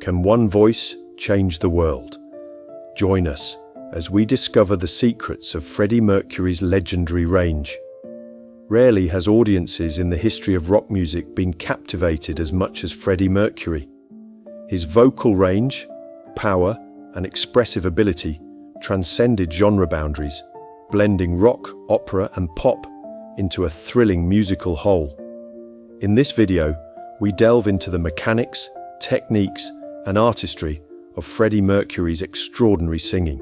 Can one voice change the world? Join us as we discover the secrets of Freddie Mercury's legendary range. Rarely has audiences in the history of rock music been captivated as much as Freddie Mercury. His vocal range, power, and expressive ability transcended genre boundaries, blending rock, opera, and pop into a thrilling musical whole. In this video, we delve into the mechanics, techniques, and artistry of Freddie Mercury's extraordinary singing.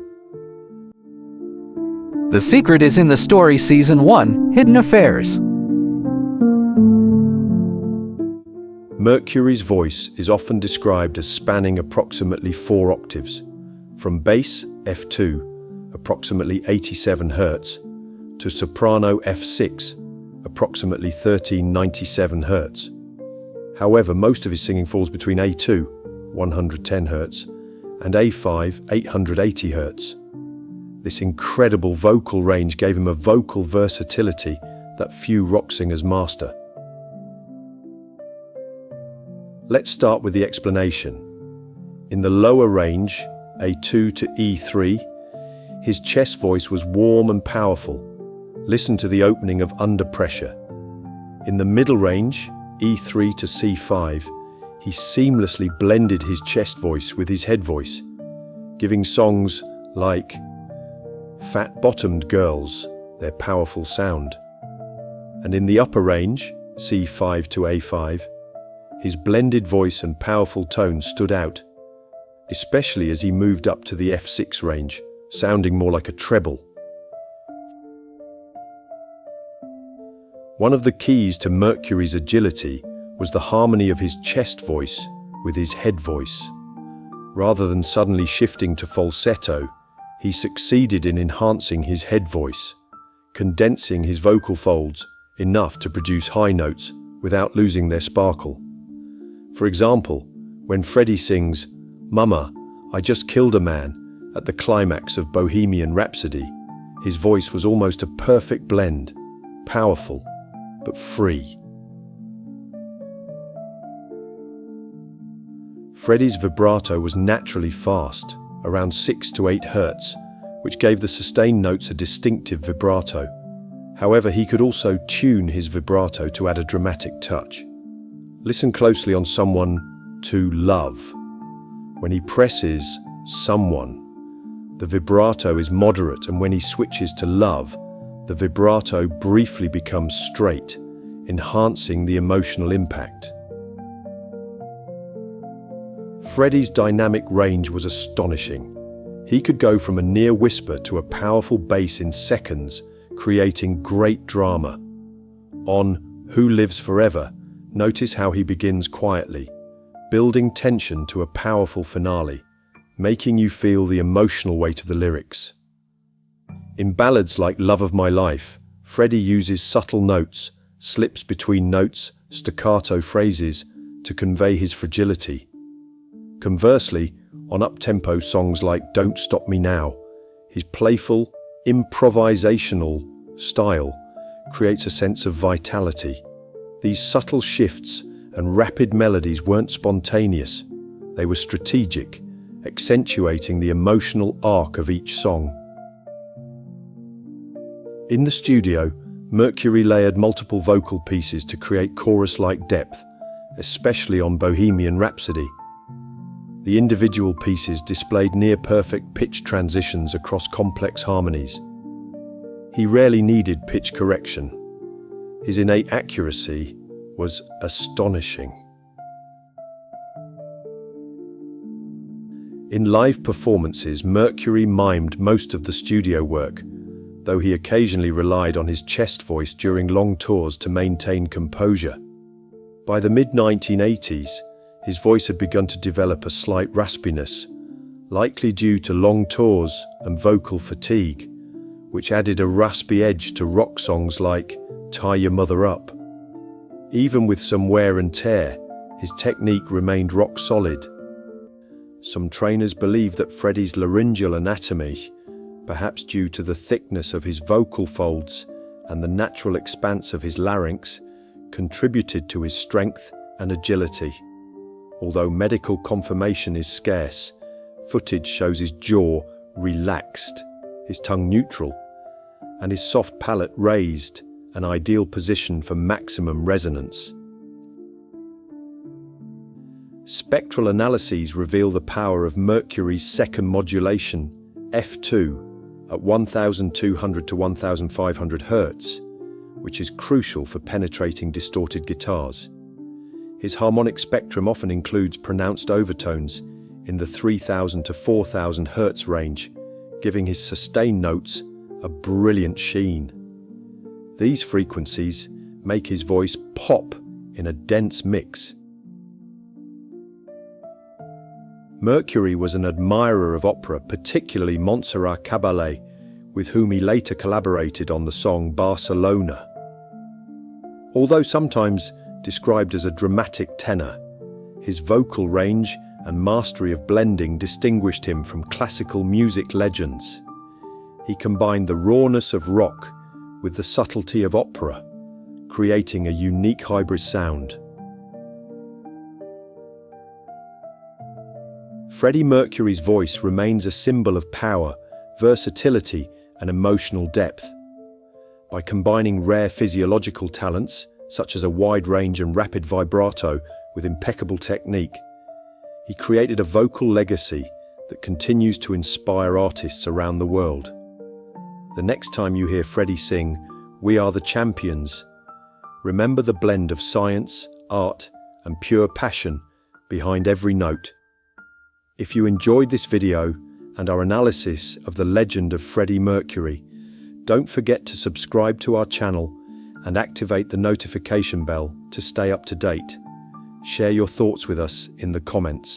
The secret is in the story. Season 1, Hidden Affairs. Mercury's voice is often described as spanning approximately 4 octaves, from bass F2, approximately 87 Hz, to soprano F6, approximately 1397 Hz. However, most of his singing falls between A2, 110 Hz, and A5, 880 Hz. This incredible vocal range gave him a vocal versatility that few rock singers master. Let's start with the explanation. In the lower range, A2 to E3, his chest voice was warm and powerful. Listen to the opening of Under Pressure. In the middle range, E3 to C5, he seamlessly blended his chest voice with his head voice, giving songs like Fat-Bottomed Girls their powerful sound. And in the upper range, C5 to A5, his blended voice and powerful tone stood out, especially as he moved up to the F6 range, sounding more like a treble. One of the keys to Mercury's agility was the harmony of his chest voice with his head voice. Rather than suddenly shifting to falsetto, he succeeded in enhancing his head voice, condensing his vocal folds enough to produce high notes without losing their sparkle. For example, when Freddie sings, "Mama, I Just Killed a Man" at the climax of Bohemian Rhapsody, his voice was almost a perfect blend, powerful, but free. Freddie's vibrato was naturally fast, around 6 to 8 Hz, which gave the sustained notes a distinctive vibrato. However, he could also tune his vibrato to add a dramatic touch. Listen closely on Someone to Love. When he presses Someone, the vibrato is moderate, and when he switches to Love, the vibrato briefly becomes straight, enhancing the emotional impact. Freddie's dynamic range was astonishing. He could go from a near whisper to a powerful bass in seconds, creating great drama. On Who Lives Forever, notice how he begins quietly, building tension to a powerful finale, making you feel the emotional weight of the lyrics. In ballads like Love of My Life, Freddie uses subtle notes, slips between notes, staccato phrases to convey his fragility. Conversely, on up-tempo songs like Don't Stop Me Now, his playful, improvisational style creates a sense of vitality. These subtle shifts and rapid melodies weren't spontaneous. They were strategic, accentuating the emotional arc of each song. In the studio, Mercury layered multiple vocal pieces to create chorus-like depth, especially on Bohemian Rhapsody. The individual pieces displayed near-perfect pitch transitions across complex harmonies. He rarely needed pitch correction. His innate accuracy was astonishing. In live performances, Mercury mimed most of the studio work, though he occasionally relied on his chest voice during long tours to maintain composure. By the mid-1980s, his voice had begun to develop a slight raspiness, likely due to long tours and vocal fatigue, which added a raspy edge to rock songs like Tie Your Mother Up. Even with some wear and tear, his technique remained rock solid. Some trainers believe that Freddie's laryngeal anatomy, perhaps due to the thickness of his vocal folds and the natural expanse of his larynx, contributed to his strength and agility. Although medical confirmation is scarce, footage shows his jaw relaxed, his tongue neutral, and his soft palate raised, an ideal position for maximum resonance. Spectral analyses reveal the power of Mercury's second modulation, F2, at 1200 to 1500 Hz, which is crucial for penetrating distorted guitars. His harmonic spectrum often includes pronounced overtones in the 3000 to 4000 Hz range, giving his sustained notes a brilliant sheen. These frequencies make his voice pop in a dense mix. Mercury was an admirer of opera, particularly Montserrat Caballé, with whom he later collaborated on the song Barcelona. Although sometimes described as a dramatic tenor, his vocal range and mastery of blending distinguished him from classical music legends. He combined the rawness of rock with the subtlety of opera, creating a unique hybrid sound. Freddie Mercury's voice remains a symbol of power, versatility, and emotional depth. By combining rare physiological talents, such as a wide range and rapid vibrato, with impeccable technique, he created a vocal legacy that continues to inspire artists around the world. The next time you hear Freddie sing, "We Are the Champions," remember the blend of science, art, and pure passion behind every note. If you enjoyed this video and our analysis of the legend of Freddie Mercury, don't forget to subscribe to our channel and activate the notification bell to stay up to date. Share your thoughts with us in the comments.